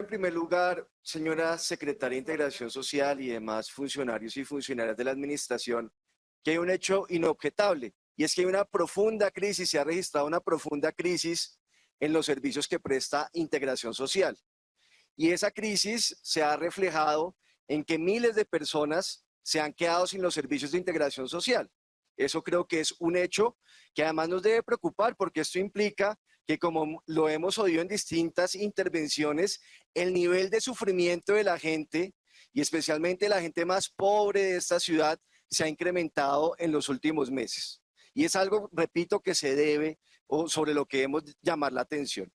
primer lugar, señora secretaria de Integración Social y demás funcionarios y funcionarias de la administración, que hay un hecho inobjetable, y es que hay una profunda crisis, se ha registrado una profunda crisis en los servicios que presta Integración Social. Y esa crisis se ha reflejado en que miles de personas se han quedado sin los servicios de integración social. Eso creo que es un hecho que además nos debe preocupar, porque esto implica que, como lo hemos oído en distintas intervenciones, el nivel de sufrimiento de la gente, y especialmente la gente más pobre de esta ciudad, se ha incrementado en los últimos meses. Y es algo, repito, que se debe o sobre lo que debemos llamar la atención.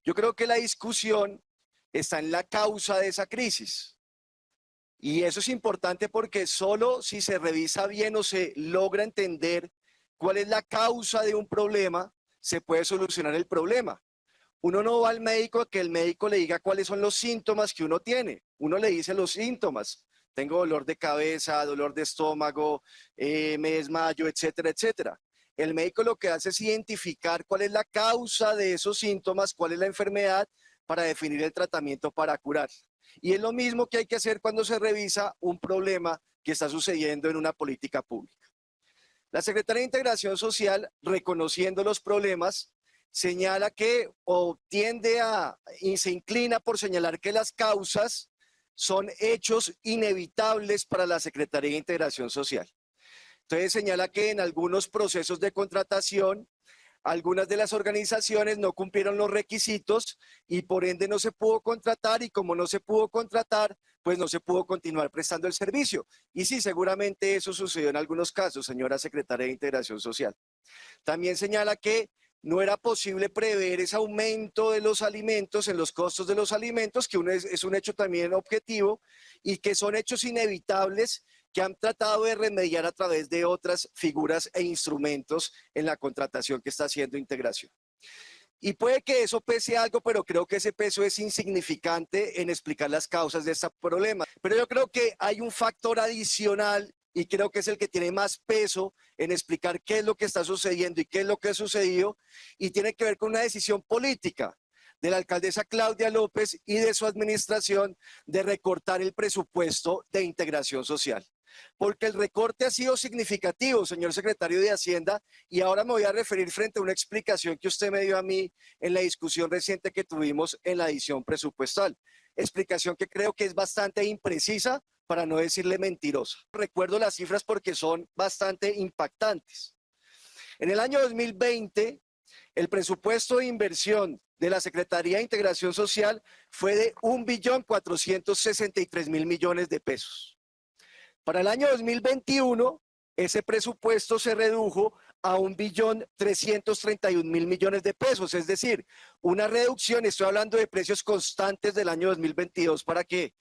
Yo creo que la discusión está en la causa de esa crisis. Y eso es importante porque solo si se revisa bien o se logra entender cuál es la causa de un problema, se puede solucionar el problema. Uno no va al médico a que el médico le diga cuáles son los síntomas que uno tiene. Uno le dice los síntomas. Tengo dolor de cabeza, dolor de estómago, me desmayo, etcétera, etcétera. El médico lo que hace es identificar cuál es la causa de esos síntomas, cuál es la enfermedad, para definir el tratamiento para curar. Y es lo mismo que hay que hacer cuando se revisa un problema que está sucediendo en una política pública. La Secretaría de Integración Social, reconociendo los problemas, señala que o tiende a, y se inclina por señalar que las causas son hechos inevitables para la Secretaría de Integración Social. Entonces señala que en algunos procesos de contratación, algunas de las organizaciones no cumplieron los requisitos y por ende no se pudo contratar, y como no se pudo contratar, pues no se pudo continuar prestando el servicio. Y sí, seguramente eso sucedió en algunos casos, señora secretaria de Integración Social. También señala que no era posible prever ese aumento de los alimentos, en los costos de los alimentos, que es un hecho también objetivo, y que son hechos inevitables que han tratado de remediar a través de otras figuras e instrumentos en la contratación que está haciendo Integración. Y puede que eso pese algo, pero creo que ese peso es insignificante en explicar las causas de este problema. Pero yo creo que hay un factor adicional, y creo que es el que tiene más peso en explicar qué es lo que está sucediendo y qué es lo que ha sucedido, y tiene que ver con una decisión política de la alcaldesa Claudia López y de su administración de recortar el presupuesto de Integración Social. Porque el recorte ha sido significativo, señor secretario de Hacienda, y ahora me voy a referir frente a una explicación que usted me dio a mí en la discusión reciente que tuvimos en la edición presupuestal. Explicación que creo que es bastante imprecisa, para no decirle mentirosa. Recuerdo las cifras porque son bastante impactantes. En el año 2020, el presupuesto de inversión de la Secretaría de Integración Social fue de 1.463.000 millones de pesos. Para el año 2021, ese presupuesto se redujo a 1.331.000 millones de pesos, es decir, una reducción. Estoy hablando de precios constantes del año 2022 para que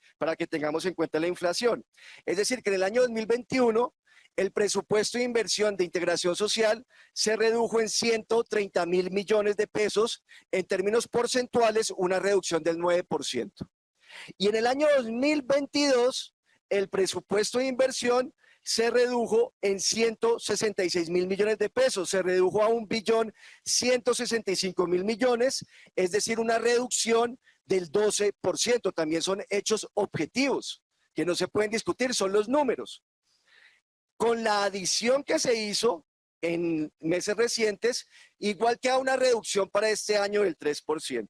tengamos en cuenta la inflación. Es decir, que en el año 2021 el presupuesto de inversión de Integración Social se redujo en 130.000 millones de pesos, en términos porcentuales una reducción del 9%. Y en el año 2022 el presupuesto de inversión se redujo en 166.000 millones de pesos, se redujo a 1.165.000 millones, es decir, una reducción del 12%. También son hechos objetivos que no se pueden discutir, son los números. Con la adición que se hizo en meses recientes, igual que a una reducción para este año del 3%.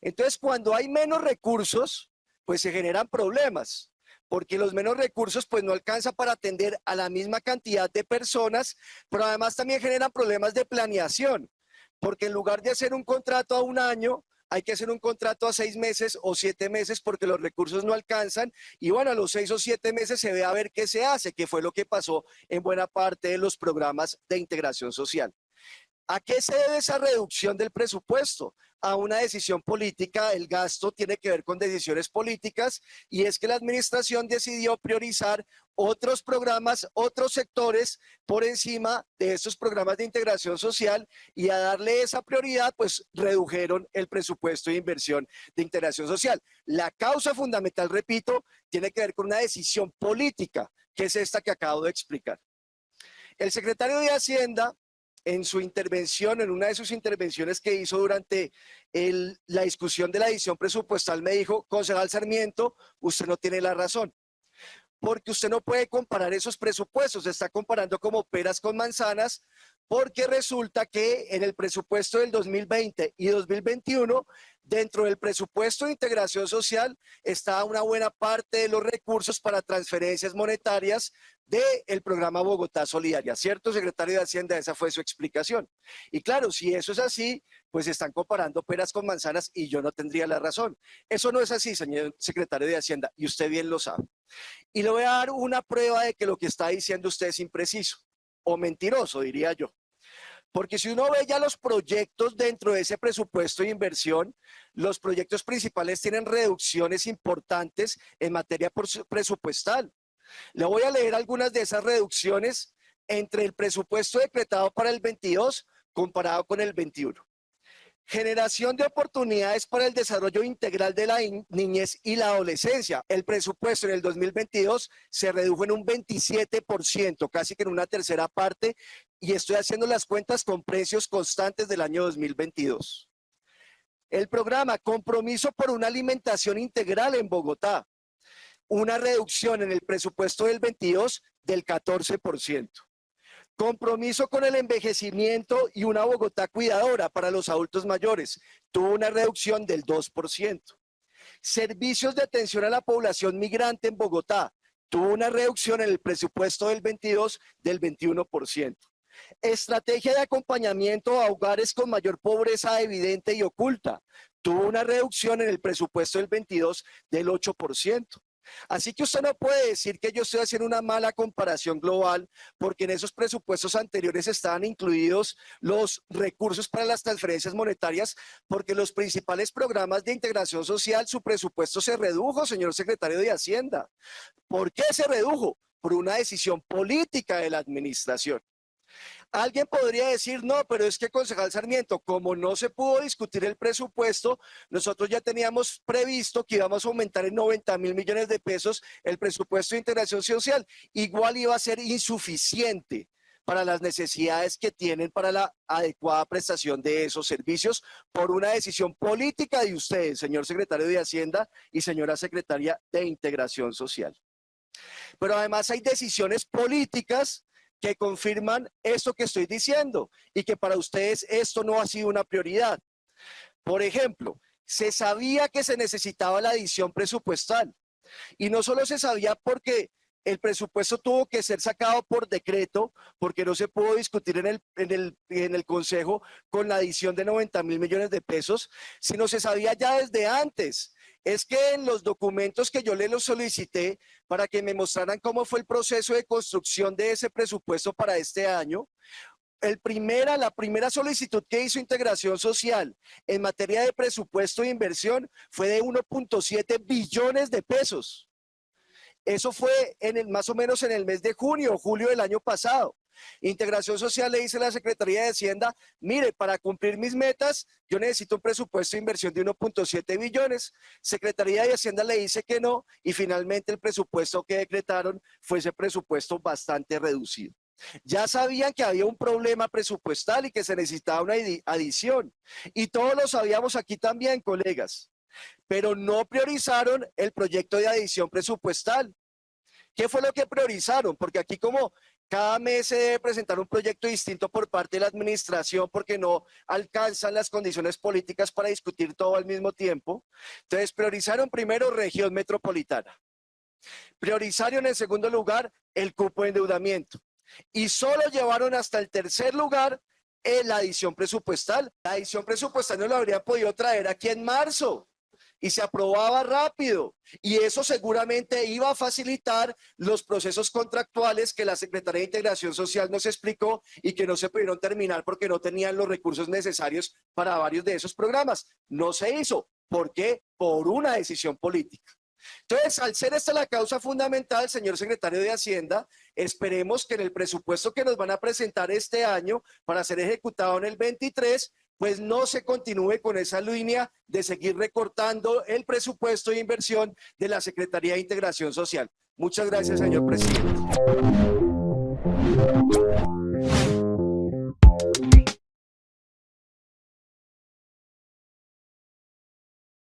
Entonces, cuando hay menos recursos, pues se generan problemas, porque los menos recursos pues no alcanza para atender a la misma cantidad de personas, pero además también generan problemas de planeación, porque en lugar de hacer un contrato a un año, hay que hacer un contrato a 6 meses o 7 meses porque los recursos no alcanzan, y bueno, a los 6 o 7 meses se ve a ver qué se hace, que fue lo que pasó en buena parte de los programas de integración social. ¿A qué se debe esa reducción del presupuesto? A una decisión política. El gasto tiene que ver con decisiones políticas, y es que la administración decidió priorizar otros programas, otros sectores por encima de estos programas de integración social, y a darle esa prioridad pues redujeron el presupuesto de inversión de integración social. La causa fundamental, repito, tiene que ver con una decisión política, que es esta que acabo de explicar. El secretario de Hacienda en su intervención, en una de sus intervenciones que hizo durante la discusión de la edición presupuestal, me dijo: concejal Sarmiento, usted no tiene la razón, porque usted no puede comparar esos presupuestos, se está comparando como peras con manzanas, porque resulta que en el presupuesto del 2020 y 2021, dentro del presupuesto de integración social, está una buena parte de los recursos para transferencias monetarias del programa Bogotá Solidaria, ¿cierto, secretario de Hacienda? Esa fue su explicación. Y claro, si eso es así, pues están comparando peras con manzanas y yo no tendría la razón. Eso no es así, señor secretario de Hacienda, y usted bien lo sabe. Y le voy a dar una prueba de que lo que está diciendo usted es impreciso o mentiroso, diría yo. Porque si uno ve ya los proyectos dentro de ese presupuesto de inversión, los proyectos principales tienen reducciones importantes en materia presupuestal. Le voy a leer algunas de esas reducciones entre el presupuesto decretado para el 22 comparado con el 21. Generación de oportunidades para el desarrollo integral de la niñez y la adolescencia. El presupuesto en el 2022 se redujo en un 27%, casi que en una tercera parte, y estoy haciendo las cuentas con precios constantes del año 2022. El programa Compromiso por una alimentación integral en Bogotá, una reducción en el presupuesto del 22 del 14%. Compromiso con el envejecimiento y una Bogotá cuidadora para los adultos mayores, tuvo una reducción del 2%. Servicios de atención a la población migrante en Bogotá, tuvo una reducción en el presupuesto del 22 del 21%. Estrategia de acompañamiento a hogares con mayor pobreza evidente y oculta, tuvo una reducción en el presupuesto del 22 del 8%. Así que usted no puede decir que yo estoy haciendo una mala comparación global, porque en esos presupuestos anteriores estaban incluidos los recursos para las transferencias monetarias, porque los principales programas de integración social, su presupuesto se redujo, señor secretario de Hacienda. ¿Por qué se redujo? Por una decisión política de la administración. Alguien podría decir: no, pero es que, concejal Sarmiento, como no se pudo discutir el presupuesto, nosotros ya teníamos previsto que íbamos a aumentar en 90.000 millones de pesos el presupuesto de integración social. Igual iba a ser insuficiente para las necesidades que tienen para la adecuada prestación de esos servicios, por una decisión política de ustedes, señor secretario de Hacienda y señora secretaria de Integración Social. Pero además hay decisiones políticas que confirman esto que estoy diciendo y que para ustedes esto no ha sido una prioridad. Por ejemplo, se sabía que se necesitaba la adición presupuestal, y no solo se sabía porque el presupuesto tuvo que ser sacado por decreto, porque no se pudo discutir en el Consejo con la adición de 90.000 millones de pesos, sino se sabía ya desde antes. Es que en los documentos que yo les los solicité para que me mostraran cómo fue el proceso de construcción de ese presupuesto para este año, la primera solicitud que hizo Integración Social en materia de presupuesto de inversión fue de 1.7 billones de pesos. Eso fue más o menos en el mes de junio o julio del año pasado. Integración Social le dice a la Secretaría de Hacienda: mire, para cumplir mis metas, yo necesito un presupuesto de inversión de 1.7 billones. Secretaría de Hacienda le dice que no, y finalmente el presupuesto que decretaron fue ese presupuesto bastante reducido. Ya sabían que había un problema presupuestal y que se necesitaba una adición. Y todos lo sabíamos aquí también, colegas. Pero no priorizaron el proyecto de adición presupuestal. ¿Qué fue lo que priorizaron? Porque aquí, como cada mes se debe presentar un proyecto distinto por parte de la administración porque no alcanzan las condiciones políticas para discutir todo al mismo tiempo, entonces priorizaron primero región metropolitana. Priorizaron en segundo lugar el cupo de endeudamiento. Y solo llevaron hasta el tercer lugar la adición presupuestal. La adición presupuestal no la habrían podido traer aquí en marzo y se aprobaba rápido, y eso seguramente iba a facilitar los procesos contractuales que la Secretaría de Integración Social nos explicó y que no se pudieron terminar porque no tenían los recursos necesarios para varios de esos programas. No se hizo. ¿Por qué? Por una decisión política. Entonces, al ser esta la causa fundamental, señor secretario de Hacienda, esperemos que en el presupuesto que nos van a presentar este año para ser ejecutado en el 23, pues no se continúe con esa línea de seguir recortando el presupuesto de inversión de la Secretaría de Integración Social. Muchas gracias, señor presidente.